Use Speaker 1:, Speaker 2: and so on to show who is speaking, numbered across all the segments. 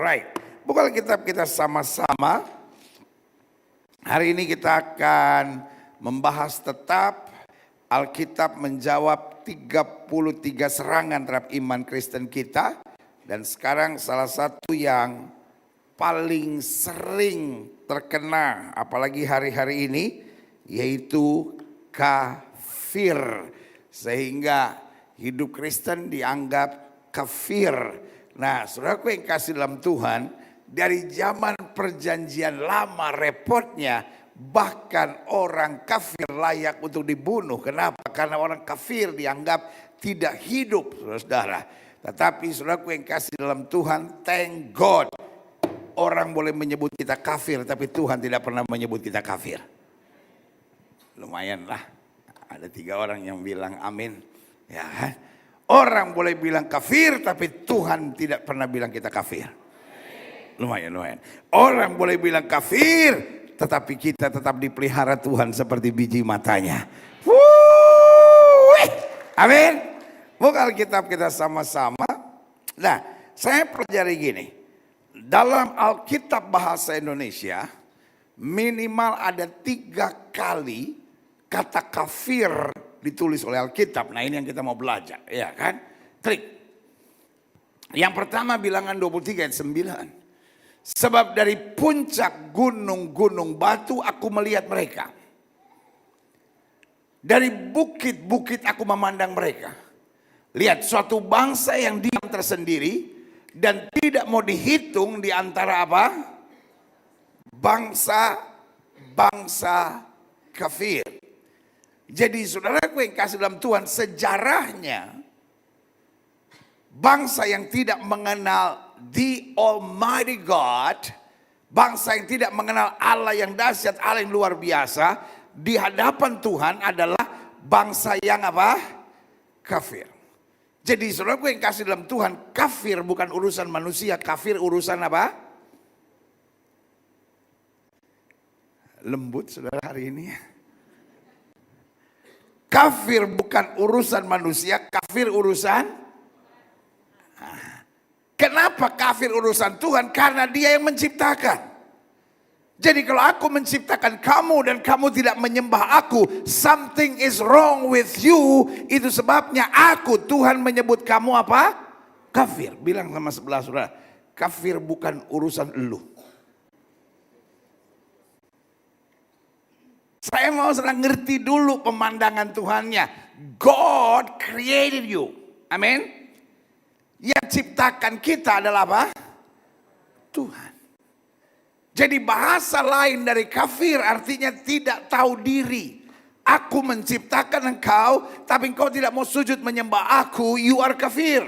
Speaker 1: Alright, buka Alkitab kita sama-sama. Hari ini kita akan membahas tetap Alkitab menjawab 33 serangan terhadap iman Kristen kita. Dan sekarang salah satu yang paling sering terkena apalagi hari-hari ini yaitu kafir. Sehingga hidup Kristen dianggap kafir. Nah, saudaraku yang kasih dalam Tuhan, dari zaman perjanjian lama repotnya, bahkan orang kafir layak untuk dibunuh. Kenapa? Karena orang kafir dianggap tidak hidup, saudara-saudara. Tetapi saudaraku yang kasih dalam Tuhan, thank God, orang boleh menyebut kita kafir, tapi Tuhan tidak pernah menyebut kita kafir. Lumayan lah, ada 3 orang yang bilang amin. Ya kan? Orang boleh bilang kafir, tapi Tuhan tidak pernah bilang kita kafir. Lumayan. Orang boleh bilang kafir, tetapi kita tetap dipelihara Tuhan seperti biji matanya. Amin. Buka Alkitab kita sama-sama. Nah, saya pelajari gini. Dalam Alkitab bahasa Indonesia, minimal ada 3 kali kata kafir ditulis oleh Alkitab. Nah, ini yang kita mau belajar, ya kan? Klik. Yang pertama bilangan 23 ayat 9. Sebab dari puncak gunung-gunung batu aku melihat mereka. Dari bukit-bukit aku memandang mereka. Lihat, suatu bangsa yang diam tersendiri dan tidak mau dihitung di antara apa? Bangsa kafir. Jadi saudaraku yang kasih dalam Tuhan, sejarahnya bangsa yang tidak mengenal the Almighty God, bangsa yang tidak mengenal Allah yang dahsyat, Allah yang luar biasa, di hadapan Tuhan adalah bangsa yang apa? Kafir. Jadi saudaraku yang kasih dalam Tuhan, kafir bukan urusan manusia, kafir urusan apa? Lembut saudara hari ini ya. Kafir bukan urusan manusia, kafir urusan. Kenapa kafir urusan Tuhan? Karena Dia yang menciptakan. Jadi kalau aku menciptakan kamu dan kamu tidak menyembah aku, something is wrong with you. Itu sebabnya aku, Tuhan menyebut kamu apa? Kafir. Bilang sama sebelah saudara, kafir bukan urusan elu. Saya mau saudara ngerti dulu pemandangan Tuhannya. God created you. Amin. Yang ciptakan kita adalah apa? Tuhan. Jadi bahasa lain dari kafir artinya tidak tahu diri. Aku menciptakan engkau, tapi engkau tidak mau sujud menyembah aku, you are kafir.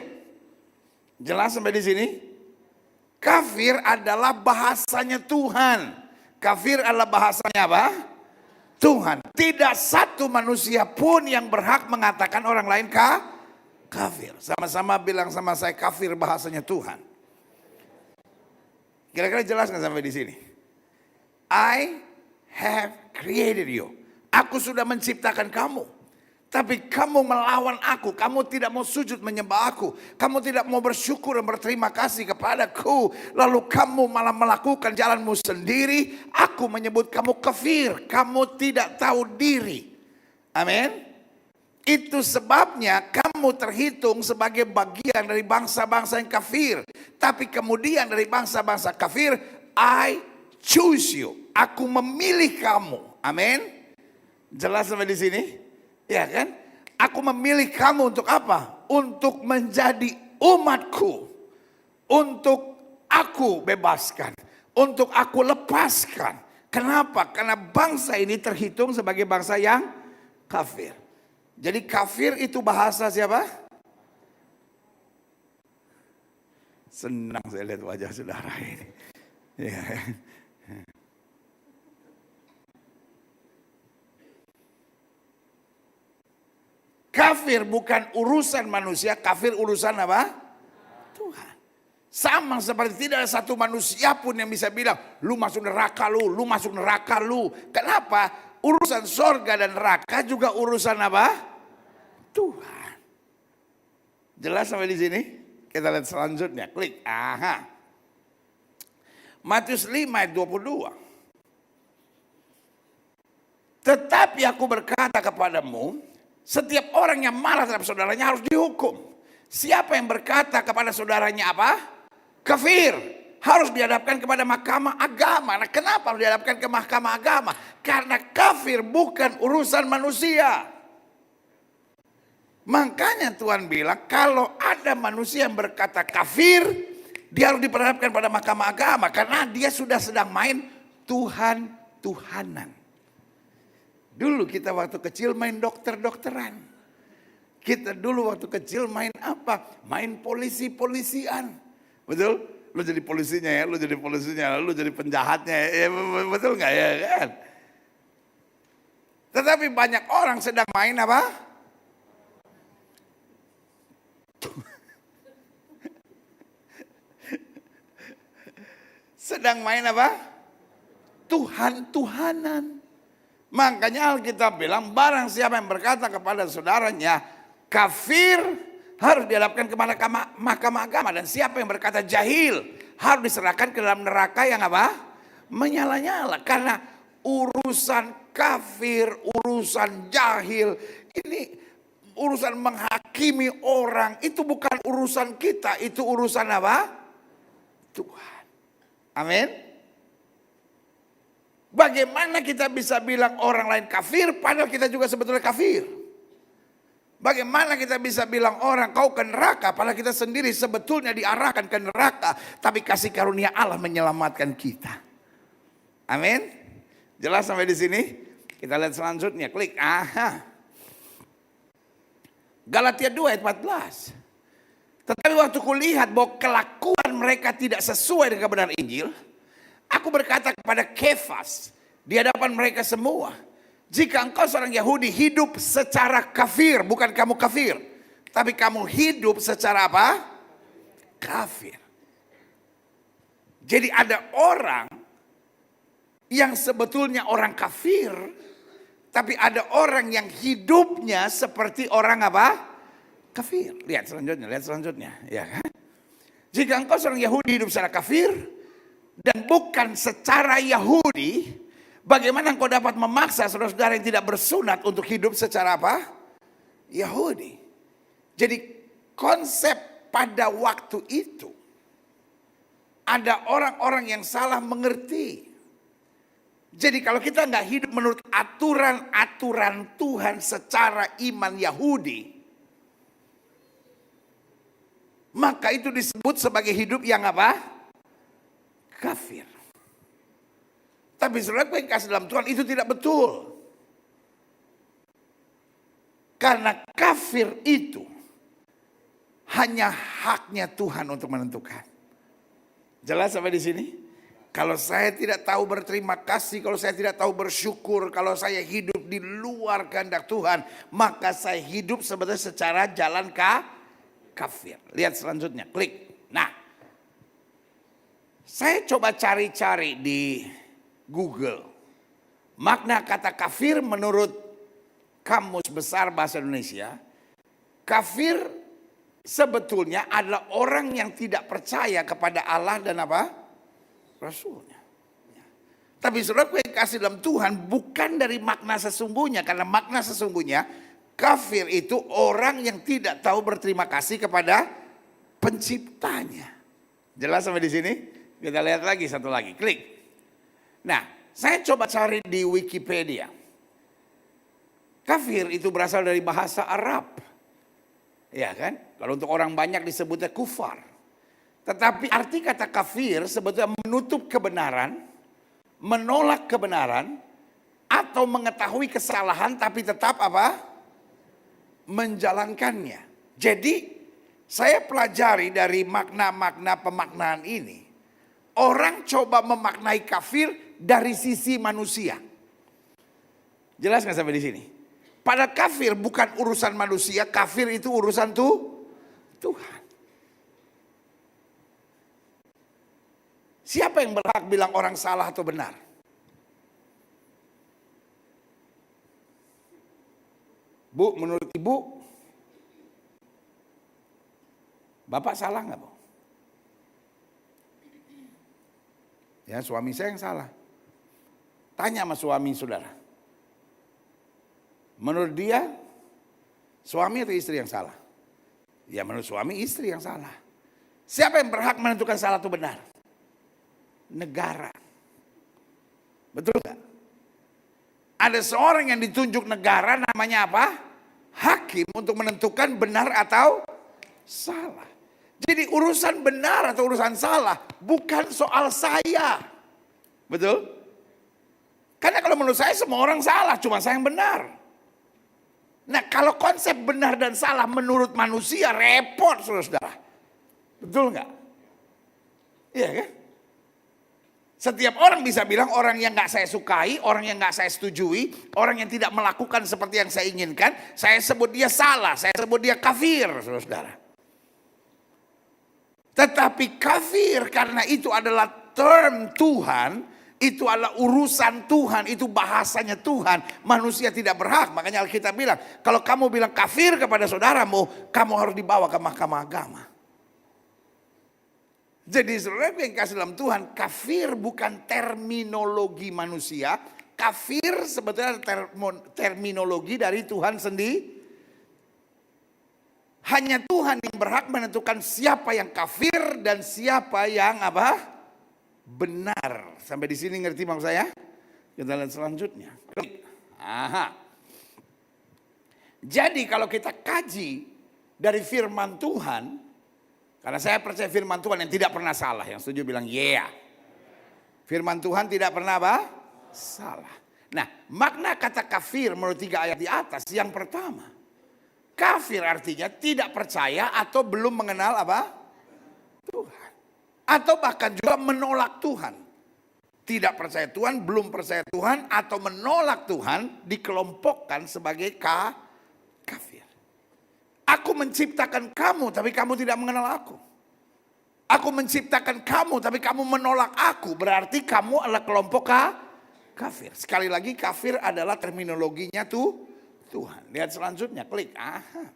Speaker 1: Jelas sampai di sini? Kafir adalah bahasanya Tuhan. Kafir adalah bahasanya apa? Tuhan. Tidak satu manusia pun yang berhak mengatakan orang lain kafir. Sama-sama bilang sama saya, kafir bahasanya Tuhan. Kira-kira jelas nggak sampai di sini? I have created you. Aku sudah menciptakan kamu. Tapi kamu melawan aku, kamu tidak mau sujud menyembah aku, kamu tidak mau bersyukur dan berterima kasih kepadaku, lalu kamu malah melakukan jalanmu sendiri. Aku menyebut kamu kafir, kamu tidak tahu diri. Amin. Itu sebabnya kamu terhitung sebagai bagian dari bangsa-bangsa yang kafir. Tapi kemudian dari bangsa-bangsa kafir, I choose you. Aku memilih kamu. Amin. Jelas sampai di sini? Ya kan? Aku memilih kamu untuk apa? Untuk menjadi umatku. Untuk aku bebaskan. Untuk aku lepaskan. Kenapa? Karena bangsa ini terhitung sebagai bangsa yang kafir. Jadi kafir itu bahasa siapa? Senang saya lihat wajah saudara ini. Ya. Kafir bukan urusan manusia, kafir urusan apa? Tuhan. Sama seperti tidak ada satu manusia pun yang bisa bilang, lu masuk neraka lu masuk neraka lu. Kenapa? Urusan sorga dan neraka juga urusan apa? Tuhan. Jelas sampai di sini? Kita lihat selanjutnya, klik. Aha. Matius 5 ayat 22. Tetapi aku berkata kepadamu, setiap orang yang marah terhadap saudaranya harus dihukum. Siapa yang berkata kepada saudaranya apa? Kafir. Harus dihadapkan kepada mahkamah agama. Nah, kenapa harus dihadapkan ke mahkamah agama? Karena kafir bukan urusan manusia. Makanya Tuhan bilang kalau ada manusia yang berkata kafir, dia harus diperhadapkan pada mahkamah agama. Karena dia sudah sedang main Tuhan-Tuhanan. Dulu kita waktu kecil main dokter-dokteran. Kita dulu waktu kecil main apa? Main polisi-polisian. Betul? Lu jadi polisinya ya, lu jadi polisinya, lu jadi penjahatnya ya, betul nggak ya kan? Tetapi banyak orang sedang main apa? Sedang main apa? Tuhan-Tuhanan. Makanya Alkitab bilang barang siapa yang berkata kepada saudaranya kafir harus dihadapkan ke mahkamah agama. Dan siapa yang berkata jahil harus diserahkan ke dalam neraka yang apa? Menyala-nyala. Karena urusan kafir, urusan jahil, ini urusan menghakimi orang. Itu bukan urusan kita, itu urusan apa? Tuhan. Amin. Bagaimana kita bisa bilang orang lain kafir padahal kita juga sebetulnya kafir? Bagaimana kita bisa bilang orang kau ke neraka padahal kita sendiri sebetulnya diarahkan ke neraka, tapi kasih karunia Allah menyelamatkan kita. Amin. Jelas sampai di sini? Kita lihat selanjutnya, klik. Aha. Galatia 2 ayat 14. Tetapi waktu kulihat bahwa kelakuan mereka tidak sesuai dengan kebenaran Injil, aku berkata kepada Kefas di hadapan mereka semua, jika engkau seorang Yahudi hidup secara kafir, bukan kamu kafir, tapi kamu hidup secara apa? Kafir. Jadi ada orang yang sebetulnya orang kafir, tapi ada orang yang hidupnya seperti orang apa? Kafir. Lihat selanjutnya, ya kan? Jika engkau seorang Yahudi hidup secara kafir dan bukan secara Yahudi, bagaimana engkau dapat memaksa saudara-saudara yang tidak bersunat untuk hidup secara apa? Yahudi. Jadi konsep pada waktu itu ada orang-orang yang salah mengerti. Jadi kalau kita nggak hidup menurut aturan-aturan Tuhan secara iman Yahudi, maka itu disebut sebagai hidup yang apa? Kafir. Tapi saudara yang kasih dalam Tuhan itu tidak betul. Karena kafir itu hanya haknya Tuhan untuk menentukan. Jelas sampai di sini? Kalau saya tidak tahu berterima kasih, kalau saya tidak tahu bersyukur, kalau saya hidup di luar kehendak Tuhan, maka saya hidup sebetulnya secara jalan kafir. Lihat selanjutnya, klik. Nah, saya coba cari-cari di Google. Makna kata kafir menurut Kamus Besar Bahasa Indonesia. Kafir sebetulnya adalah orang yang tidak percaya kepada Allah dan apa? Rasulnya. Tapi saudara yang kasih dalam Tuhan bukan dari makna sesungguhnya. Karena makna sesungguhnya kafir itu orang yang tidak tahu berterima kasih kepada penciptanya. Jelas sampai di sini? Kita lihat lagi satu lagi, klik. Nah, saya coba cari di Wikipedia. Kafir itu berasal dari bahasa Arab. Ya kan? Kalau untuk orang banyak disebutnya kufar. Tetapi arti kata kafir sebetulnya menutup kebenaran, menolak kebenaran, atau mengetahui kesalahan tapi tetap apa? Menjalankannya. Jadi saya pelajari dari makna-makna pemaknaan ini. Orang coba memaknai kafir dari sisi manusia. Jelas nggak sampai di sini? Pada kafir bukan urusan manusia, kafir itu urusan Tuhan. Siapa yang berhak bilang orang salah atau benar? Bu, menurut ibu, Bapak salah nggak, Bu? Ya, suami saya yang salah. Tanya sama suami saudara. Menurut dia, suami atau istri yang salah? Ya menurut suami, istri yang salah. Siapa yang berhak menentukan salah atau benar? Negara. Betul nggak? Ada seorang yang ditunjuk negara namanya apa? Hakim untuk menentukan benar atau salah. Jadi urusan benar atau urusan salah bukan soal saya. Betul? Karena kalau menurut saya semua orang salah, cuma saya yang benar. Nah kalau konsep benar dan salah menurut manusia repot saudara-saudara. Betul nggak? Iya kan? Setiap orang bisa bilang orang yang nggak saya sukai, orang yang nggak saya setujui, orang yang tidak melakukan seperti yang saya inginkan, saya sebut dia salah, saya sebut dia kafir saudara-saudara. Tetapi kafir karena itu adalah term Tuhan, itu adalah urusan Tuhan, itu bahasanya Tuhan. Manusia tidak berhak. Makanya Alkitab bilang, kalau kamu bilang kafir kepada saudaramu, kamu harus dibawa ke mahkamah agama. Jadi saudara yang kasih dalam Tuhan, kafir bukan terminologi manusia. Kafir sebetulnya terminologi dari Tuhan sendiri. Hanya Tuhan yang berhak menentukan siapa yang kafir dan siapa yang apa? Benar. Sampai di sini ngerti maksud saya? Kita lihat selanjutnya. Aha. Jadi kalau kita kaji dari firman Tuhan, karena saya percaya firman Tuhan yang tidak pernah salah. Yang setuju bilang yeah. Firman Tuhan tidak pernah apa? Salah. Nah makna kata kafir menurut 3 ayat di atas. Yang pertama, kafir artinya tidak percaya atau belum mengenal apa? Tuhan. Atau bahkan juga menolak Tuhan. Tidak percaya Tuhan, belum percaya Tuhan, atau menolak Tuhan dikelompokkan sebagai kafir. Aku menciptakan kamu tapi kamu tidak mengenal aku. Aku menciptakan kamu tapi kamu menolak aku. Berarti kamu adalah kelompok kafir. Sekali lagi kafir adalah terminologinya Tuhan. Lihat selanjutnya, klik. Aha.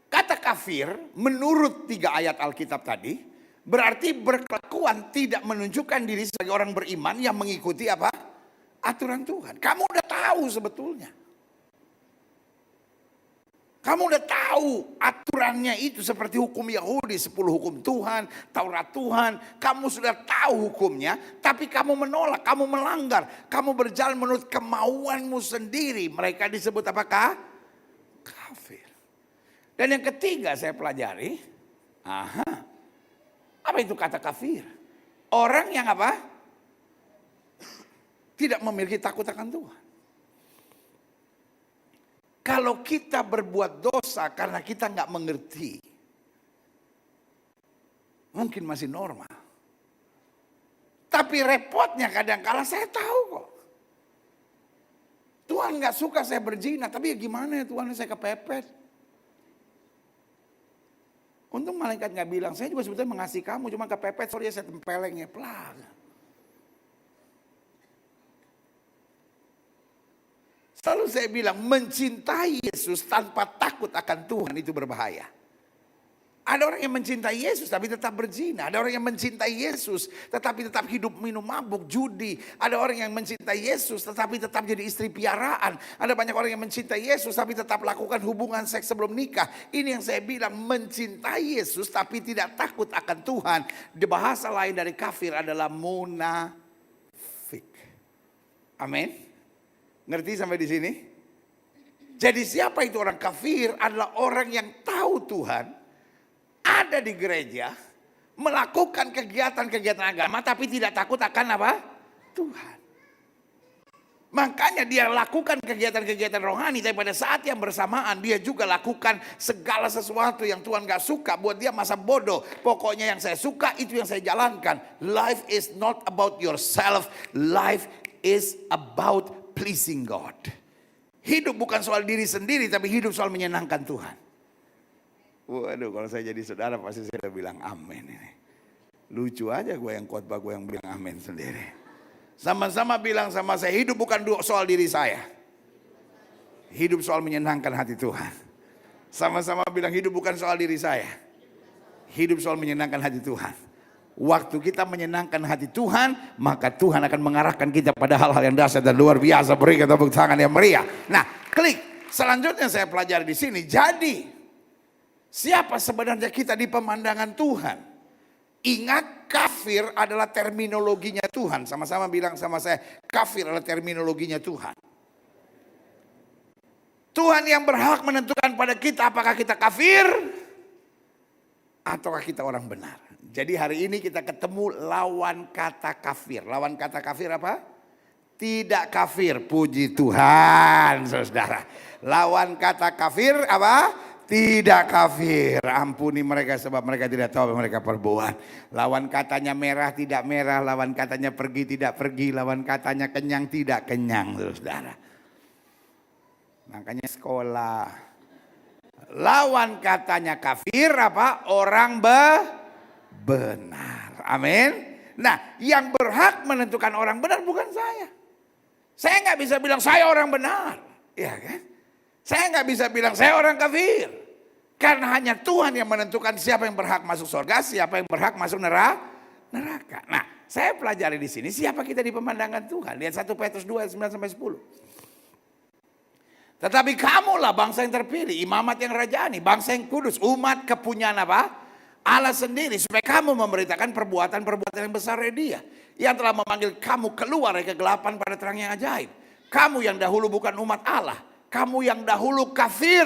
Speaker 1: Kata kafir menurut 3 ayat Alkitab tadi berarti berkelakuan tidak menunjukkan diri sebagai orang beriman yang mengikuti apa? Aturan Tuhan. Kamu udah tahu sebetulnya. Kamu udah tahu aturannya itu seperti hukum Yahudi, 10 hukum Tuhan, Taurat Tuhan. Kamu sudah tahu hukumnya, tapi kamu menolak, kamu melanggar. Kamu berjalan menurut kemauanmu sendiri. Mereka disebut apakah? Kafir. Dan yang ketiga saya pelajari, apa itu kata kafir? Orang yang apa? Tidak memiliki takut akan Tuhan. Kalau kita berbuat dosa karena kita nggak mengerti, mungkin masih normal. Tapi repotnya kadang-kala saya tahu kok. Tuhan nggak suka saya berzina, tapi ya gimana ya Tuhan, saya kepepet. Untung malaikat nggak bilang, saya juga sebetulnya mengasihi kamu, cuma kepepet, sorry saya tempeleng ya pelan. Selalu saya bilang, mencintai Yesus tanpa takut akan Tuhan itu berbahaya. Ada orang yang mencintai Yesus tapi tetap berzina. Ada orang yang mencintai Yesus tetapi tetap hidup minum mabuk, judi. Ada orang yang mencintai Yesus tetapi tetap jadi istri piaraan. Ada banyak orang yang mencintai Yesus tapi tetap lakukan hubungan seks sebelum nikah. Ini yang saya bilang, mencintai Yesus tapi tidak takut akan Tuhan. Di bahasa lain dari kafir adalah munafik. Amin. Ngerti sampai di sini? Jadi siapa itu orang kafir? Adalah orang yang tahu Tuhan, ada di gereja, melakukan kegiatan-kegiatan agama tapi tidak takut akan apa? Tuhan. Makanya dia lakukan kegiatan-kegiatan rohani, tapi pada saat yang bersamaan dia juga lakukan segala sesuatu yang Tuhan gak suka. Buat dia masa bodoh. Pokoknya yang saya suka itu yang saya jalankan. Life is not about yourself. Life is about pleasing God. Hidup bukan soal diri sendiri, tapi hidup soal menyenangkan Tuhan. Waduh, kalau saya jadi saudara pasti saya bilang amin ini. Lucu aja gue yang khotbah, gue yang bilang amin sendiri. Sama-sama bilang sama saya, hidup bukan soal diri saya. Hidup soal menyenangkan hati Tuhan. Sama-sama bilang hidup bukan soal diri saya. Hidup soal menyenangkan hati Tuhan. Waktu kita menyenangkan hati Tuhan, maka Tuhan akan mengarahkan kita pada hal-hal yang dahsyat dan luar biasa. Berikan tepuk tangan yang meriah. Nah, klik. Selanjutnya saya pelajari di sini. Jadi, siapa sebenarnya kita di pemandangan Tuhan? Ingat, kafir adalah terminologinya Tuhan. Sama-sama bilang sama saya, kafir adalah terminologinya Tuhan. Tuhan yang berhak menentukan pada kita apakah kita kafir ataukah kita orang benar. Jadi hari ini kita ketemu lawan kata kafir. Lawan kata kafir apa? Tidak kafir, puji Tuhan saudara. Lawan kata kafir apa? Tidak kafir. Ampuni mereka sebab mereka tidak tahu apa mereka perbuat. Lawan katanya merah tidak merah. Lawan katanya pergi tidak pergi. Lawan katanya kenyang tidak kenyang saudara. Makanya sekolah. Lawan katanya kafir apa? Orang benar. Amin. Nah, yang berhak menentukan orang benar bukan saya. Saya nggak bisa bilang saya orang benar, ya kan? Saya nggak bisa bilang saya orang kafir, karena hanya Tuhan yang menentukan siapa yang berhak masuk surga, siapa yang berhak masuk neraka. Nah, saya pelajari di sini siapa kita di pemandangan Tuhan. Lihat 1 Petrus 2 ayat 9 sampai 10. Tetapi kamulah bangsa yang terpilih, imamat yang rajani, bangsa yang kudus, umat kepunyaan apa? Allah sendiri, supaya kamu memberitakan perbuatan-perbuatan yang besar dari Dia yang telah memanggil kamu keluar dari kegelapan pada terang yang ajaib. Kamu yang dahulu bukan umat Allah, kamu yang dahulu kafir,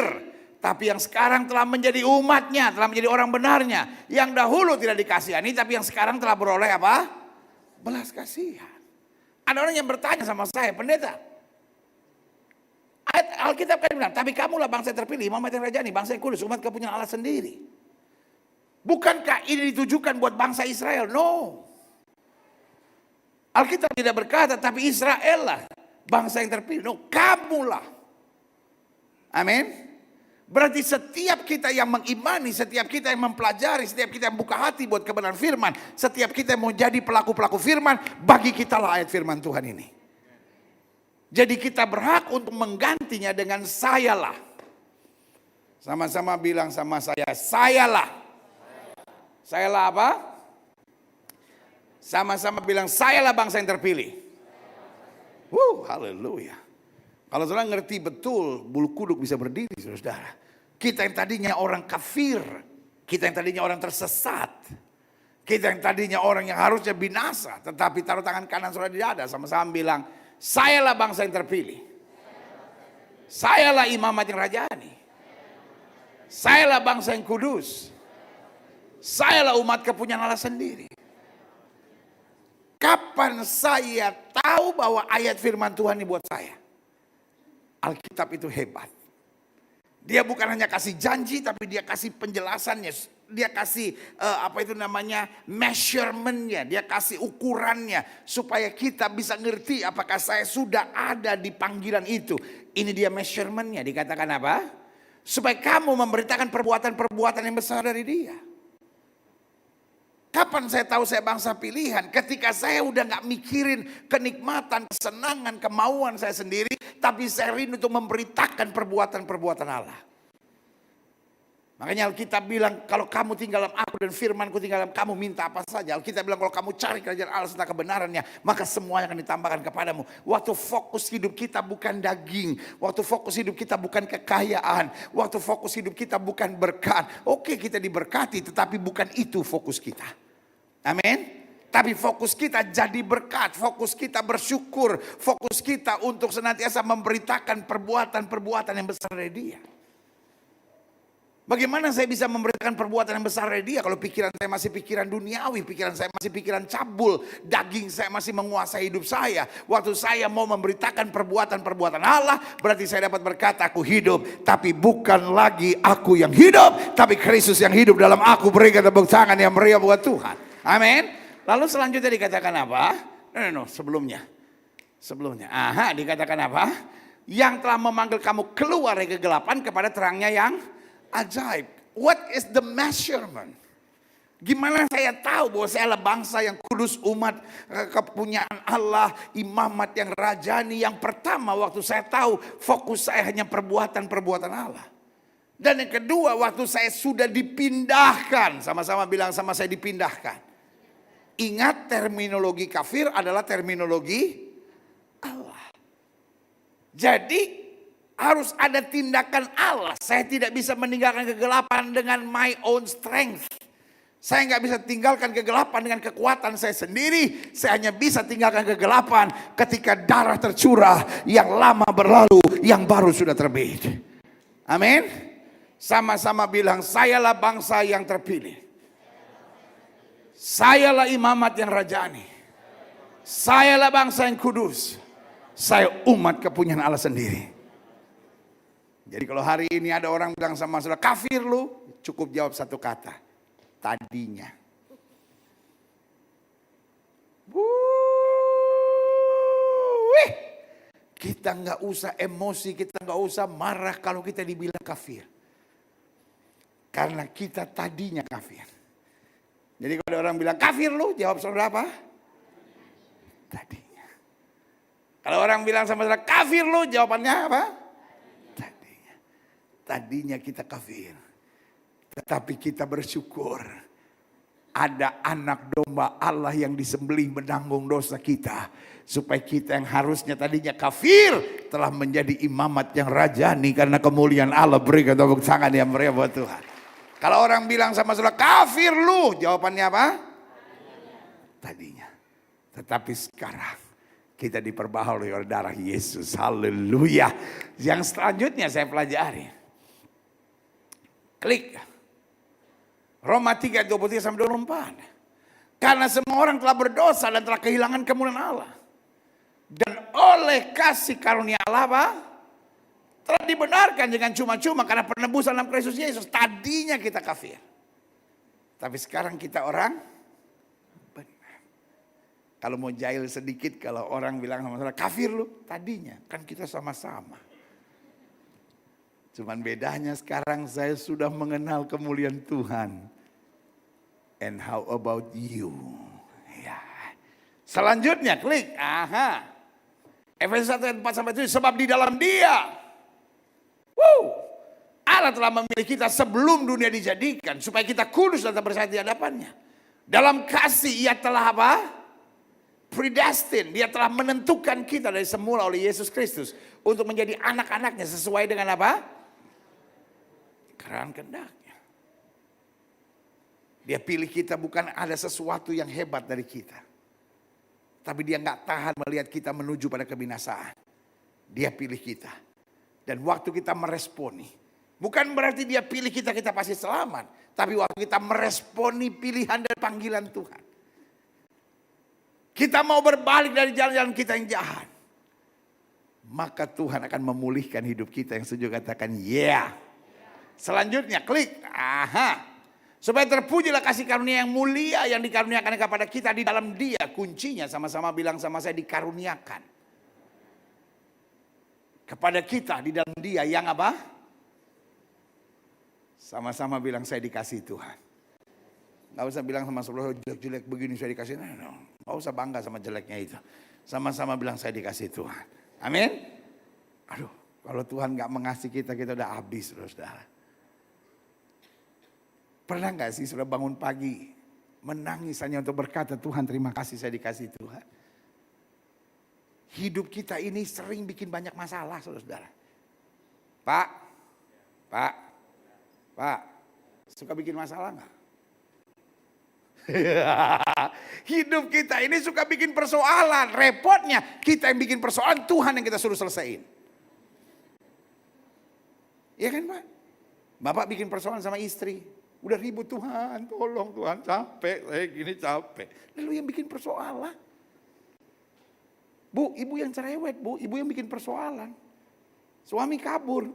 Speaker 1: tapi yang sekarang telah menjadi umatnya, telah menjadi orang benarnya. Yang dahulu tidak dikasihani, tapi yang sekarang telah beroleh apa? Belas kasihan. Ada orang yang bertanya sama saya, pendeta, Alkitab kan bilang, tapi kamulah bangsa yang terpilih, imamat yang rajani, bangsa yang kudus, umat kepunyaan Allah sendiri. Bukankah ini ditujukan buat bangsa Israel? No. Alkitab tidak berkata, tapi Israel lah bangsa yang terpilih. No, kamulah. Amin. Berarti setiap kita yang mengimani, setiap kita yang mempelajari, setiap kita yang buka hati buat kebenaran firman, setiap kita yang mau jadi pelaku-pelaku firman, bagi kita lah ayat firman Tuhan ini. Jadi kita berhak untuk menggantinya dengan sayalah. Sama-sama bilang sama saya, sayalah. Sayalah apa? Sama-sama bilang, sayalah bangsa yang terpilih. Haleluya. Kalau saudara ngerti betul, bulu kuduk bisa berdiri, saudara. Kita yang tadinya orang kafir, kita yang tadinya orang tersesat, kita yang tadinya orang yang harusnya binasa, tetapi taruh tangan kanan saudara di dada, sama-sama bilang, sayalah bangsa yang terpilih. Sayalah imamat yang rajani. Sayalah bangsa yang kudus. Sayalah umat kepunyaan Allah sendiri. Kapan saya tahu bahwa ayat firman Tuhan ini buat saya? Alkitab itu hebat. Dia bukan hanya kasih janji, tapi dia kasih penjelasannya. Dia kasih measurementnya. Dia kasih ukurannya. Supaya kita bisa ngerti apakah saya sudah ada di panggilan itu. Ini dia measurementnya. Dikatakan apa? Supaya kamu memberitakan perbuatan-perbuatan yang besar dari Dia. Kapan saya tahu saya bangsa pilihan? Ketika saya udah gak mikirin kenikmatan, kesenangan, kemauan saya sendiri. Tapi saya rindu untuk memberitakan perbuatan-perbuatan Allah. Makanya Alkitab bilang, kalau kamu tinggal dalam aku dan firmanku tinggal dalam kamu, minta apa saja. Alkitab bilang, kalau kamu cari kerajaan Allah serta kebenarannya, maka semuanya akan ditambahkan kepadamu. Waktu fokus hidup kita bukan daging. Waktu fokus hidup kita bukan kekayaan. Waktu fokus hidup kita bukan berkat. Oke, kita diberkati, tetapi bukan itu fokus kita. Amin. Tapi fokus kita jadi berkat, fokus kita bersyukur, fokus kita untuk senantiasa memberitakan perbuatan-perbuatan yang besar dari Dia. Bagaimana saya bisa memberitakan perbuatan yang besar dari Dia kalau pikiran saya masih pikiran duniawi, pikiran saya masih pikiran cabul, daging saya masih menguasai hidup saya. Waktu saya mau memberitakan perbuatan-perbuatan Allah, berarti saya dapat berkata, aku hidup, tapi bukan lagi aku yang hidup, tapi Kristus yang hidup dalam aku. Berikan tepuk tangan yang meriah buat Tuhan. Amin. Lalu selanjutnya dikatakan apa? Sebelumnya. Dikatakan apa? Yang telah memanggil kamu keluar dari kegelapan kepada terangnya yang ajaib. What is the measurement? Gimana saya tahu bahwa saya adalah bangsa yang kudus, umat kepunyaan Allah, imamat yang rajani. Yang pertama, waktu saya tahu fokus saya hanya perbuatan-perbuatan Allah. Dan yang kedua, waktu saya sudah dipindahkan. Sama-sama bilang sama saya, dipindahkan. ingat terminologi kafir adalah terminologi Allah. Jadi harus ada tindakan Allah. Saya tidak bisa meninggalkan kegelapan dengan my own strength. Saya nggak bisa tinggalkan kegelapan dengan kekuatan saya sendiri. Saya hanya bisa tinggalkan kegelapan ketika darah tercurah, yang lama berlalu, yang baru sudah terbit. Amin. Sama-sama bilang, sayalah bangsa yang terpilih. Sayalah imamat yang rajani. Sayalah bangsa yang kudus. Saya umat kepunyaan Allah sendiri. Jadi kalau hari ini ada orang bilang sama saudara, kafir lu, cukup jawab satu kata. Tadinya. Kita nggak usah emosi, kita nggak usah marah kalau kita dibilang kafir. Karena kita tadinya kafir. Jadi kalau ada orang bilang kafir lu, jawab saudara apa? Tadinya. Kalau orang bilang sama saudara kafir lu, jawabannya apa? Tadinya. Tadinya kita kafir. Tetapi kita bersyukur ada anak domba Allah yang disembelih menanggung dosa kita. Supaya kita yang harusnya tadinya kafir telah menjadi imamat yang rajani karena kemuliaan Allah. Berikan tepuk tangan yang meriah buat Tuhan. Kalau orang bilang sama saudara kafir lu, jawabannya apa? Tadinya. Tetapi sekarang kita diperbaharui oleh darah Yesus. Haleluya. Yang selanjutnya saya pelajari. Klik. Roma 3:23-24. Karena semua orang telah berdosa dan telah kehilangan kemuliaan Allah. Dan oleh kasih karunia Allah apa? Telah dibenarkan dengan cuma-cuma karena penebusan dalam Kristus Yesus. Tadinya kita kafir. Tapi sekarang kita orang benar. Kalau mau jahil sedikit, kalau orang bilang sama saudara, kafir lu. Tadinya, kan kita sama-sama. Cuman bedanya sekarang saya sudah mengenal kemuliaan Tuhan. And how about you? Ya. Selanjutnya klik. Aha. Efesus 1:4-7. Sebab di dalam Dia, Allah telah memilih kita sebelum dunia dijadikan. Supaya kita kudus dan bersatu di hadapannya. Dalam kasih Ia telah apa? Predestined. Dia telah menentukan kita dari semula oleh Yesus Kristus. Untuk menjadi anak-anaknya sesuai dengan apa? Keran kehendaknya. Dia pilih kita bukan ada sesuatu yang hebat dari kita. Tapi dia nggak tahan melihat kita menuju pada kebinasaan. Dia pilih kita. Dan waktu kita meresponi. Bukan berarti dia pilih kita pasti selamat. Tapi waktu kita meresponi pilihan dan panggilan Tuhan. Kita mau berbalik dari jalan-jalan kita yang jahat. Maka Tuhan akan memulihkan hidup kita yang setuju katakan yeah. Selanjutnya klik. Aha. Supaya terpujilah kasih karunia yang mulia yang dikaruniakan kepada kita di dalam Dia. Kuncinya sama-sama bilang sama saya, dikaruniakan. Kepada kita di dalam Dia yang apa? Sama-sama bilang saya dikasih Tuhan. Gak usah bilang sama saudara jelek-jelek begini saya dikasih. No. Gak usah bangga sama jeleknya itu. Sama-sama bilang saya dikasih Tuhan. Amin. Aduh, kalau Tuhan gak mengasihi kita udah habis saudara. Pernah gak sih sudah bangun pagi menangis hanya untuk berkata Tuhan terima kasih saya dikasih Tuhan. Hidup kita ini sering bikin banyak masalah saudara. Pak, suka bikin masalah gak? Hidup kita ini suka bikin persoalan. Repotnya kita yang bikin persoalan, Tuhan yang kita suruh selesaiin. Iya kan Pak? Bapak bikin persoalan sama istri. Udah ribut Tuhan, tolong Tuhan capek, saya gini capek. Lalu yang bikin persoalan. Bu, ibu yang cerewet bu, ibu yang bikin persoalan. Suami kabur,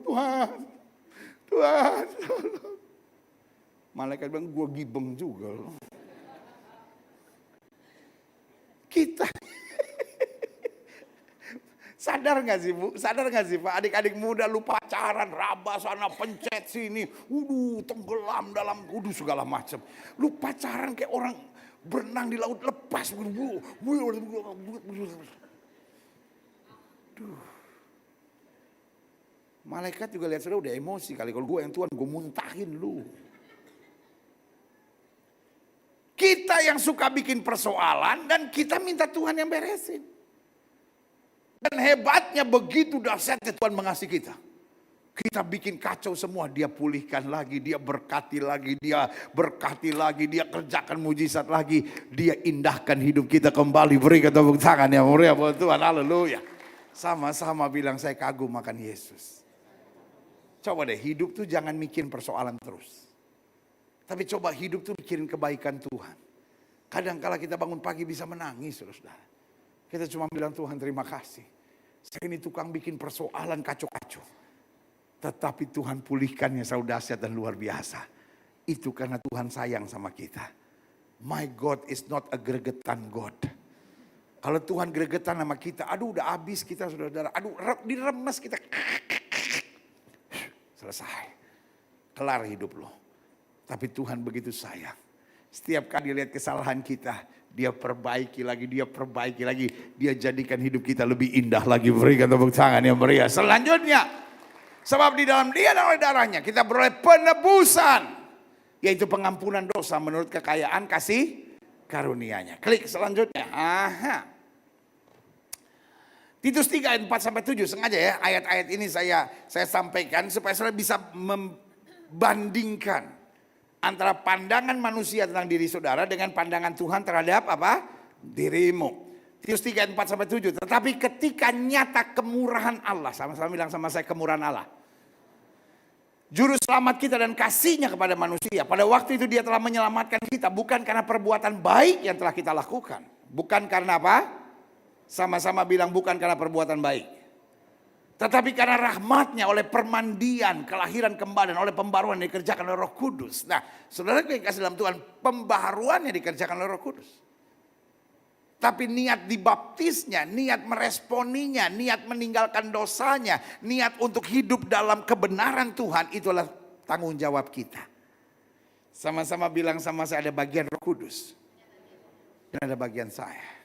Speaker 1: Tuhan tolong. Malaikat bilang, gue gibeng juga loh. Kita sadar gak sih bu? Sadar gak sih Pak? Adik-adik muda lu pacaran, raba sana, pencet sini. Tenggelam dalam, segala macam. Lu pacaran kayak orang berenang di laut lepas. Malaikat juga lihat saudara udah emosi kali. Kalau gue yang Tuhan, gue muntahin lu. Kita yang suka bikin persoalan dan kita minta Tuhan yang beresin. Dan hebatnya begitu dahsyatnya Tuhan mengasihi kita. Kita bikin kacau semua, dia pulihkan lagi, dia berkati lagi, dia berkati lagi, dia kerjakan mujizat lagi. Dia indahkan hidup kita kembali. Berikan tepuk tangan yang mulia buat Tuhan, haleluya. Sama-sama bilang saya kagum akan Yesus. Coba deh hidup tuh jangan mikirin persoalan terus. Tapi coba hidup tuh mikirin kebaikan Tuhan. Kadang-kala kita bangun pagi bisa menangis, saudara. Kita cuma bilang Tuhan terima kasih. Saya ini tukang bikin persoalan kacau-kacau. Tetapi Tuhan pulihkannya sangat dahsyat dan luar biasa. Itu karena Tuhan sayang sama kita. My God is not a gregetan God. Kalau Tuhan gregetan sama kita, aduh udah habis kita saudara. Aduh diremes kita. Selesai. Kelar hidup lo. Tapi Tuhan begitu sayang. Setiap kali lihat kesalahan kita, dia perbaiki lagi, dia perbaiki lagi. Dia jadikan hidup kita lebih indah lagi. Berikan tepuk tangan yang meriah. Selanjutnya, sebab di dalam dia dan oleh darahnya kita beroleh penebusan. Yaitu pengampunan dosa menurut kekayaan kasih karunia-Nya. Klik selanjutnya. Titus 3 ayat 4-7. Sengaja ya ayat-ayat ini saya sampaikan supaya saudara bisa membandingkan antara pandangan manusia tentang diri saudara dengan pandangan Tuhan terhadap apa? Dirimu. Titus 3 ayat 4-7. Tetapi ketika nyata kemurahan Allah, sama-sama bilang sama saya kemurahan Allah. Juru selamat kita dan kasihnya kepada manusia. Pada waktu itu dia telah menyelamatkan kita bukan karena perbuatan baik yang telah kita lakukan. Bukan karena apa? Sama-sama bilang bukan karena perbuatan baik. Tetapi karena rahmatnya oleh permandian, kelahiran kembali dan oleh pembaruan yang dikerjakan oleh Roh Kudus. Nah, saudara yang kasih dalam Tuhan, pembaharuan yang dikerjakan oleh Roh Kudus. Tapi niat dibaptisnya, niat meresponinya, niat meninggalkan dosanya, niat untuk hidup dalam kebenaran Tuhan, itulah tanggung jawab kita. Sama-sama bilang sama saya, ada bagian Roh Kudus. Dan ada bagian saya.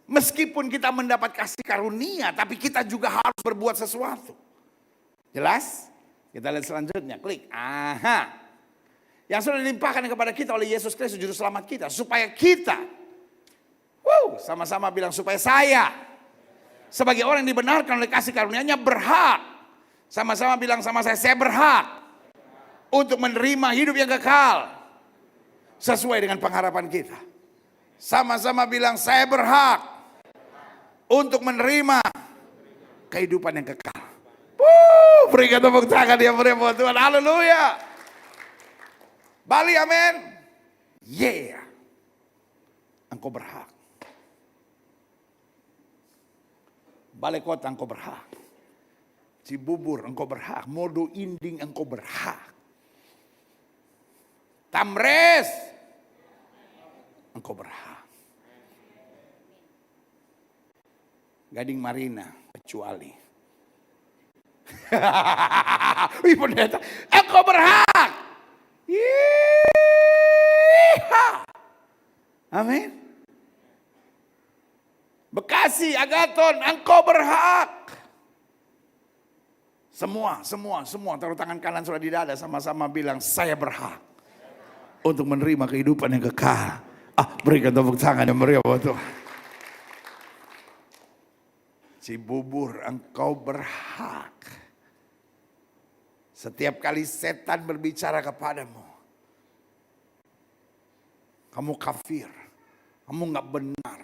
Speaker 1: Meskipun kita mendapat kasih karunia, tapi kita juga harus berbuat sesuatu. Jelas? Kita lihat selanjutnya, klik. Yang sudah dilimpahkan kepada kita oleh Yesus Kristus, Juru Selamat kita. Supaya kita, sama-sama bilang supaya saya, sebagai orang yang dibenarkan oleh kasih karunia-Nya berhak. Sama-sama bilang sama saya berhak. Untuk menerima hidup yang kekal. Sesuai dengan pengharapan kita. Sama-sama bilang saya berhak. Untuk menerima kehidupan yang kekal. Berikan tepuk tangan yang meriah buat Tuhan. Haleluya. Bali amin. Yeah. Engkau berhak. Balai Kota engkau berhak. Cibubur engkau berhak. Modo Inding engkau berhak. Tamres engkau berhak. Gading Marina kecuali. Wih pendeta, engkau berhak. Amin. Bekasi, Agaton, engkau berhak. Semua taruh tangan kanan sudah di dada sama-sama bilang saya berhak untuk menerima kehidupan yang kekal. Berikan tepuk tangan yang meriah buat Tuhan. Cibubur engkau berhak. Setiap kali setan berbicara kepadamu, kamu kafir, kamu gak benar.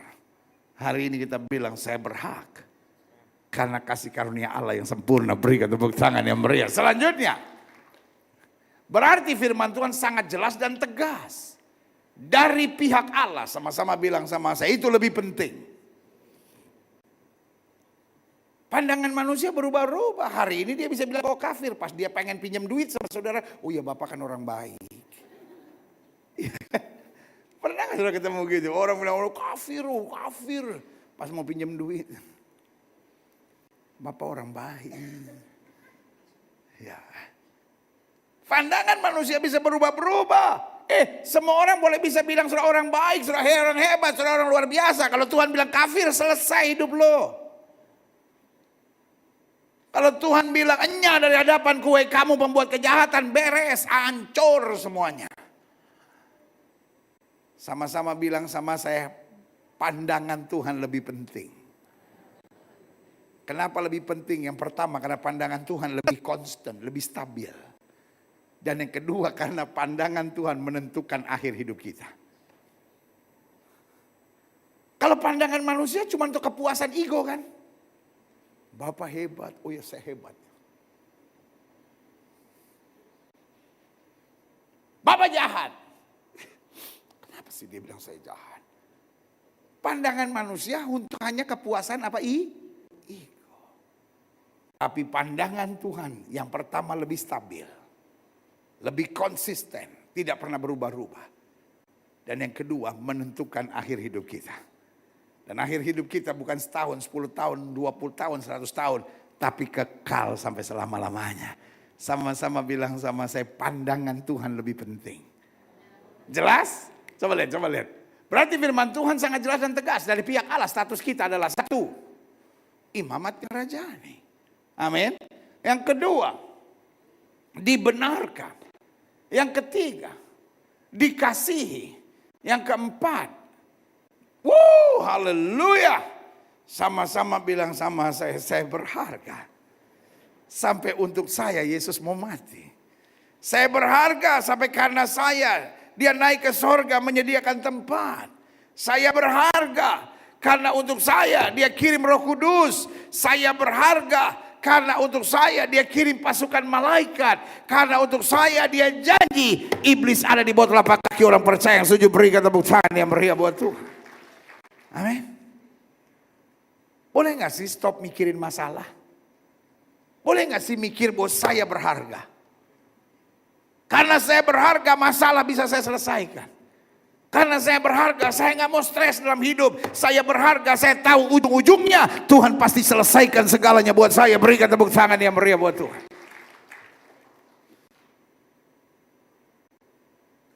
Speaker 1: Hari ini kita bilang saya berhak. Karena kasih karunia Allah yang sempurna. Berikan tepuk tangan yang meriah. Selanjutnya, berarti firman Tuhan sangat jelas dan tegas. Dari pihak Allah, sama-sama bilang sama saya, itu lebih penting. Pandangan manusia berubah-ubah. Hari ini dia bisa bilang kau kafir. Pas dia pengen pinjam duit sama saudara. Oh ya bapak kan orang baik. Pernah gak saudara ketemu gitu? Orang bilang kafir. Pas mau pinjam duit. Bapak orang baik. Ya. Pandangan manusia bisa berubah-berubah. Semua orang boleh bisa bilang saudara orang baik. Saudara orang hebat. Saudara orang luar biasa. Kalau Tuhan bilang kafir selesai hidup lo. Kalau Tuhan bilang, enyah dari hadapan kue kamu pembuat kejahatan, beres, hancur semuanya. Sama-sama bilang sama saya, pandangan Tuhan lebih penting. Kenapa lebih penting? Yang pertama karena pandangan Tuhan lebih konstan, lebih stabil. Dan yang kedua karena pandangan Tuhan menentukan akhir hidup kita. Kalau pandangan manusia cuma untuk kepuasan ego kan. Bapak hebat, oh ya saya hebat. Bapak jahat. Kenapa sih dia bilang saya jahat? Pandangan manusia untuk hanya kepuasan apa? Ego. Tapi pandangan Tuhan yang pertama lebih stabil. Lebih konsisten. Tidak pernah berubah-ubah. Dan yang kedua menentukan akhir hidup kita. Dan akhir hidup kita bukan setahun, 10 tahun, 20 tahun, 100 tahun. Tapi kekal sampai selama-lamanya. Sama-sama bilang sama saya, pandangan Tuhan lebih penting. Jelas? Coba lihat. Berarti firman Tuhan sangat jelas dan tegas. Dari pihak Allah status kita adalah satu. Imamat kerajaan. Amin. Yang kedua, dibenarkan. Yang ketiga, dikasihi. Yang keempat, haleluya. Sama-sama bilang sama saya berharga. Sampai untuk saya Yesus mau mati. Saya berharga sampai karena saya dia naik ke sorga menyediakan tempat. Saya berharga karena untuk saya dia kirim Roh Kudus. Saya berharga karena untuk saya dia kirim pasukan malaikat. Karena untuk saya dia janji iblis ada di bawah telapak kaki orang percaya yang setuju berikan tepuk tangan yang meriah buat Tuhan. Amin. Boleh gak sih stop mikirin masalah? Boleh gak sih mikir bahwa saya berharga? Karena saya berharga masalah bisa saya selesaikan. Karena saya berharga saya gak mau stres dalam hidup. Saya berharga saya tahu ujung-ujungnya Tuhan pasti selesaikan segalanya buat saya. Berikan tepuk tangan yang meriah buat Tuhan.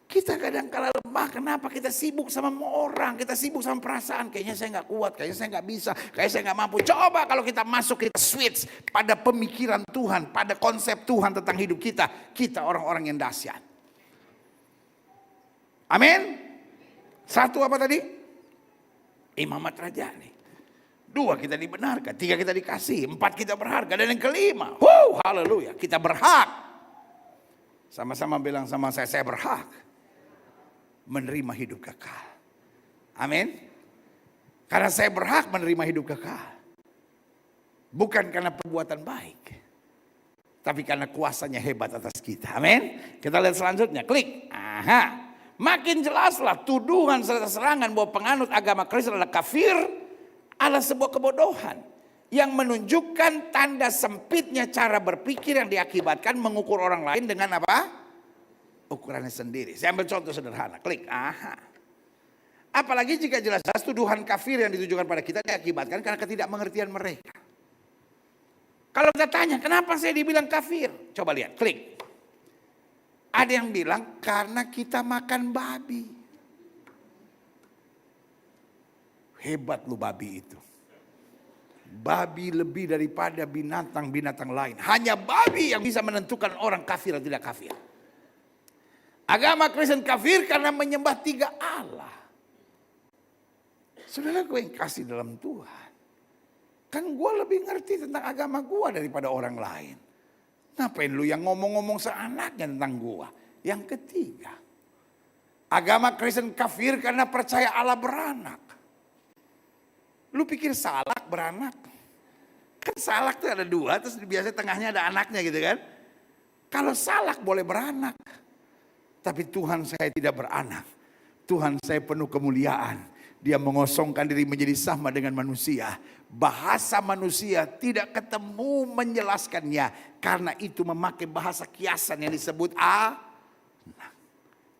Speaker 1: Kita kadang-kala lemah, kenapa? Kita sibuk sama orang, kita sibuk sama perasaan. Kayaknya saya nggak kuat, kayaknya saya nggak bisa, kayaknya saya nggak mampu. Coba kalau kita masuk, kita switch pada pemikiran Tuhan, pada konsep Tuhan tentang hidup kita. Kita orang-orang yang dahsyat. Amin. Satu apa tadi? Imamat rajani. Dua, kita dibenarkan. Tiga, kita dikasih. Empat, kita berharga. Dan yang kelima, haleluya, kita berhak. Sama-sama bilang sama saya berhak menerima hidup kekal. Amin. Karena saya berhak menerima hidup kekal. Bukan karena perbuatan baik. Tapi karena kuasanya hebat atas kita. Amin. Kita lihat selanjutnya. Klik. Makin jelaslah tuduhan serta serangan bahwa penganut agama Kristen adalah kafir adalah sebuah kebodohan. Yang menunjukkan tanda sempitnya cara berpikir yang diakibatkan mengukur orang lain dengan apa? Ukurannya sendiri. Saya ambil contoh sederhana. Klik. Apalagi jika jelas-jelas tuduhan kafir yang ditujukan pada kita diakibatkan karena ketidakmengertian mereka. Kalau kita tanya, kenapa saya dibilang kafir? Coba lihat, klik. Ada yang bilang karena kita makan babi. Hebat lu babi itu. Babi lebih daripada binatang-binatang lain. Hanya babi yang bisa menentukan orang kafir atau tidak kafir. Agama Kristen kafir karena menyembah tiga Allah. Saudara, gue yang kasih dalam Tuhan. Kan gue lebih ngerti tentang agama gue daripada orang lain. Ngapain lu yang ngomong-ngomong seenaknya tentang gue? Yang ketiga, agama Kristen kafir karena percaya Allah beranak. Lu pikir salak beranak? Kan salak tuh ada dua, terus biasanya tengahnya ada anaknya gitu kan. Kalau salak boleh beranak. Tapi Tuhan saya tidak beranak. Tuhan saya penuh kemuliaan. Dia mengosongkan diri menjadi sama dengan manusia. Bahasa manusia tidak ketemu menjelaskannya. Karena itu memakai bahasa kiasan yang disebut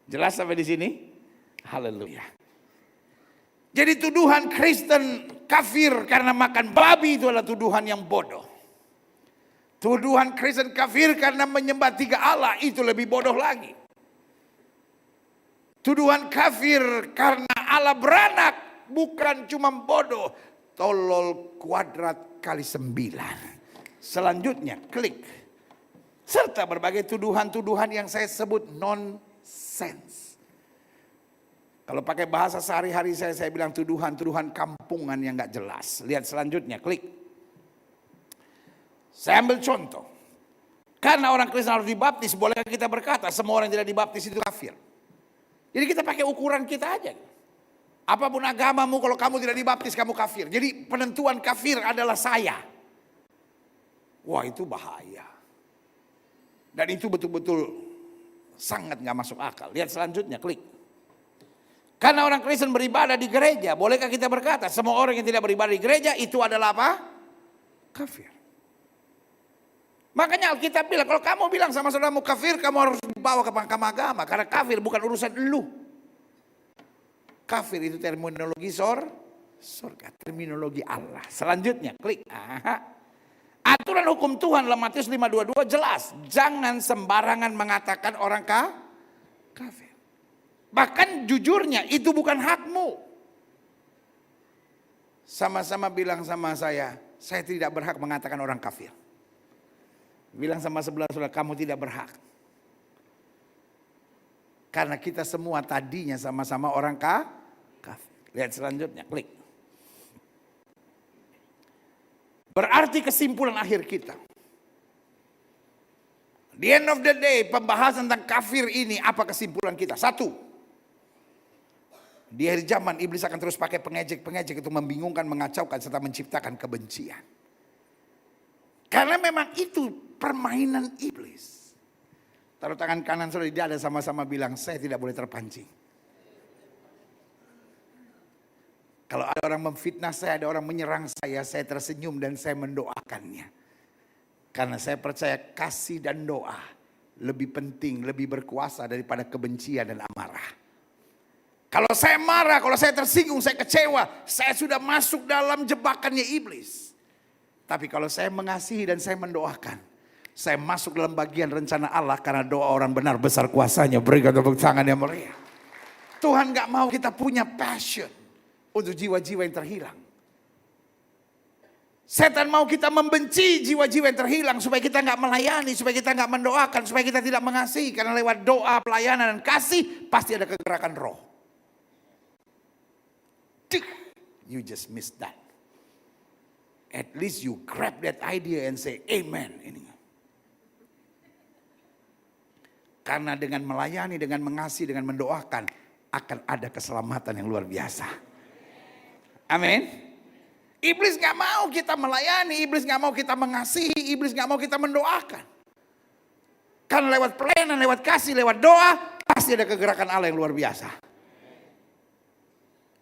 Speaker 1: Jelas sampai di sini? Haleluya. Jadi tuduhan Kristen kafir karena makan babi itu adalah tuduhan yang bodoh. Tuduhan Kristen kafir karena menyembah tiga Allah itu lebih bodoh lagi. Tuduhan kafir karena Allah beranak bukan cuma bodoh. Tolol kuadrat kali 9. Selanjutnya klik. Serta berbagai tuduhan-tuduhan yang saya sebut nonsense. Kalau pakai bahasa sehari-hari saya bilang tuduhan-tuduhan kampungan yang gak jelas. Lihat selanjutnya, klik. Saya ambil contoh. Karena orang Kristen harus dibaptis, bolehkah kita berkata semua orang yang tidak dibaptis itu kafir? Jadi kita pakai ukuran kita aja. Apapun agamamu, kalau kamu tidak dibaptis kamu kafir. Jadi penentuan kafir adalah saya. Wah, itu bahaya. Dan itu betul-betul sangat gak masuk akal. Lihat selanjutnya, klik. Karena orang Kristen beribadah di gereja, bolehkah kita berkata semua orang yang tidak beribadah di gereja itu adalah apa? Kafir. Makanya Alkitab bilang, kalau kamu bilang sama saudaramu kafir, kamu harus dibawa ke mahkamah agama. Karena kafir bukan urusan lu. Kafir itu terminologi surga, terminologi Allah. Selanjutnya, klik. Aturan hukum Tuhan dalam Matius 5:22 jelas. Jangan sembarangan mengatakan orang kafir. Bahkan jujurnya itu bukan hakmu. Sama-sama bilang sama saya tidak berhak mengatakan orang kafir. Bilang sama sebelah saudara, kamu tidak berhak. Karena kita semua tadinya sama-sama orang kafir. Lihat selanjutnya, klik. Berarti kesimpulan akhir kita. The end of the day, pembahasan tentang kafir ini apa kesimpulan kita? Satu. Di akhir zaman iblis akan terus pakai pengejek-pengejek itu membingungkan, mengacaukan serta menciptakan kebencian. Karena memang itu permainan iblis. Taruh tangan kanan saudara di dada sama-sama bilang, saya tidak boleh terpancing. Kalau ada orang memfitnah saya, ada orang menyerang saya tersenyum dan saya mendoakannya. Karena saya percaya kasih dan doa lebih penting, lebih berkuasa daripada kebencian dan amarah. Kalau saya marah, kalau saya tersinggung, saya kecewa, saya sudah masuk dalam jebakannya iblis. Tapi kalau saya mengasihi dan saya mendoakan, saya masuk dalam bagian rencana Allah karena doa orang benar besar kuasanya. Berikan tepuk tangan yang meriah. Tuhan gak mau kita punya passion untuk jiwa-jiwa yang terhilang. Setan mau kita membenci jiwa-jiwa yang terhilang supaya kita gak melayani, supaya kita gak mendoakan, supaya kita tidak mengasihi. Karena lewat doa, pelayanan, dan kasih pasti ada kegerakan roh. You just missed that. At least you grab that idea and say amen. Karena dengan melayani, dengan mengasihi, dengan mendoakan akan ada keselamatan yang luar biasa. Amin. Iblis gak mau kita melayani, iblis gak mau kita mengasihi, iblis gak mau kita mendoakan. Karena lewat pelayanan, lewat kasih, lewat doa pasti ada kegerakan Allah yang luar biasa.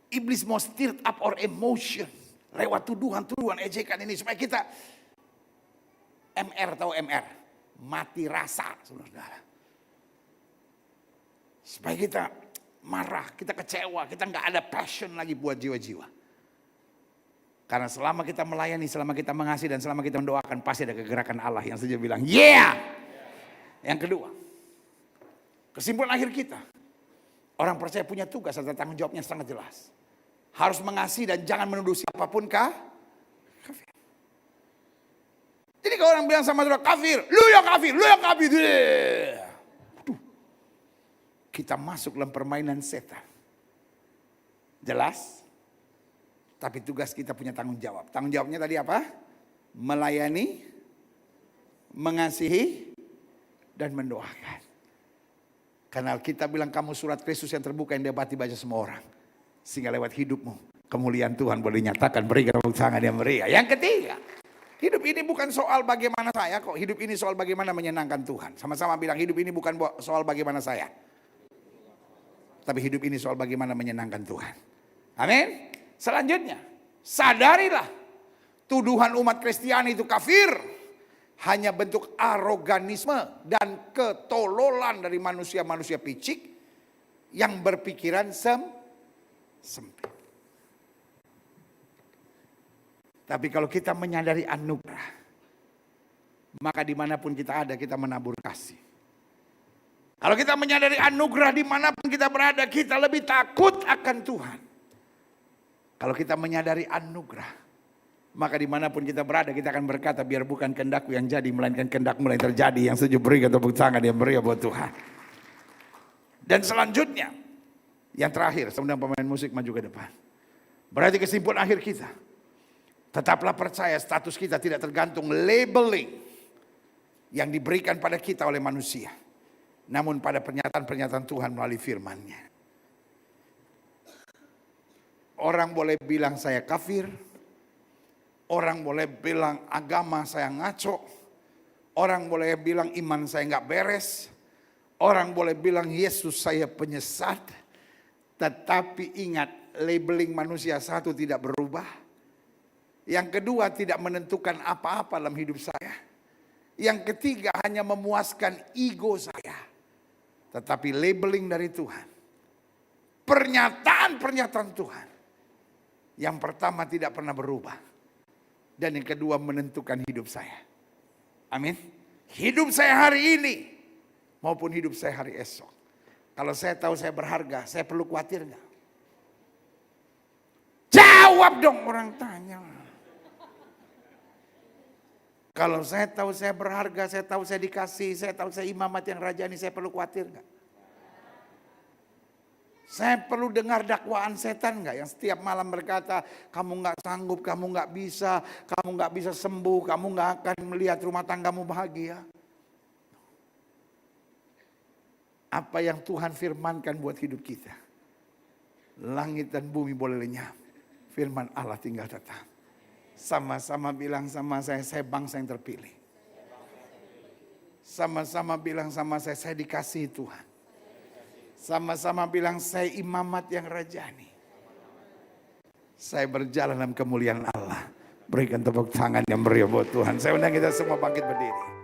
Speaker 1: Iblis mau stir up our emotion lewat tuduhan-tuduhan, ejekan ini supaya kita tahu MR, mati rasa, saudara. Supaya kita marah, kita kecewa, kita nggak ada passion lagi buat jiwa-jiwa. Karena selama kita melayani, selama kita mengasihi dan selama kita mendoakan pasti ada kegerakan Allah yang saja bilang yeah. Yang kedua, kesimpulan akhir kita, orang percaya punya tugas serta tanggung jawabnya sangat jelas. Harus mengasihi dan jangan menuduh siapapun kafir. Jadi kalau orang bilang sama saudara kafir, lu yang kafir, lu yang kafir. Kita masuk dalam permainan setan. Jelas? Tapi tugas kita punya tanggung jawab. Tanggung jawabnya tadi apa? Melayani, mengasihi, dan mendoakan. Karena kita bilang kamu surat Kristus yang terbuka yang dapat dibaca semua orang. Sehingga lewat hidupmu kemuliaan Tuhan boleh dinyatakan. Berikan tepuk tangan yang meriah. Yang ketiga, hidup ini bukan soal bagaimana saya kok. Hidup ini soal bagaimana menyenangkan Tuhan. Sama-sama bilang hidup ini bukan soal bagaimana saya. Tapi hidup ini soal bagaimana menyenangkan Tuhan. Amin. Selanjutnya, sadarilah tuduhan umat Kristiani itu kafir hanya bentuk aroganisme dan ketololan dari manusia-manusia picik yang berpikiran sempit. Tapi kalau kita menyadari anugerah, maka dimanapun kita ada kita menabur kasih. Kalau kita menyadari anugerah dimanapun kita berada, kita lebih takut akan Tuhan. Kalau kita menyadari anugerah, maka dimanapun kita berada kita akan berkata biar bukan kehendakku yang jadi melainkan kehendakmu yang terjadi. Yang setuju berikan tepuk tangan yang meriah buat Tuhan. Dan selanjutnya Yang terakhir, sebenarnya pemain musik maju ke depan. Berarti kesimpulan akhir kita. Tetaplah percaya status kita tidak tergantung labeling yang diberikan pada kita oleh manusia. Namun pada pernyataan-pernyataan Tuhan melalui firman-Nya. Orang boleh bilang saya kafir. Orang boleh bilang agama saya ngaco. Orang boleh bilang iman saya nggak beres. Orang boleh bilang Yesus saya penyesat. Tetapi ingat, labeling manusia satu tidak berubah. Yang kedua tidak menentukan apa-apa dalam hidup saya. Yang ketiga hanya memuaskan ego saya. Tetapi labeling dari Tuhan. Pernyataan-pernyataan Tuhan. Yang pertama tidak pernah berubah. Dan yang kedua menentukan hidup saya. Amin. Hidup saya hari ini maupun hidup saya hari esok. Kalau saya tahu saya berharga, saya perlu khawatir nggak? Jawab dong, orang tanya. Kalau saya tahu saya berharga, saya tahu saya dikasih, saya tahu saya imamat yang rajani, saya perlu khawatir nggak? Saya perlu dengar dakwaan setan nggak yang setiap malam berkata, kamu nggak sanggup, kamu nggak bisa sembuh, kamu nggak akan melihat rumah tanggamu bahagia. Apa yang Tuhan firmankan buat hidup kita. Langit dan bumi boleh lenyap. Firman Allah tinggal tetap. Sama-sama bilang sama saya bangsa yang terpilih. Sama-sama bilang sama saya dikasihi Tuhan. Sama-sama bilang saya imamat yang rajani. Saya berjalan dalam kemuliaan Allah. Berikan tepuk tangan yang meriah buat Tuhan. Saya undang kita semua bangkit berdiri.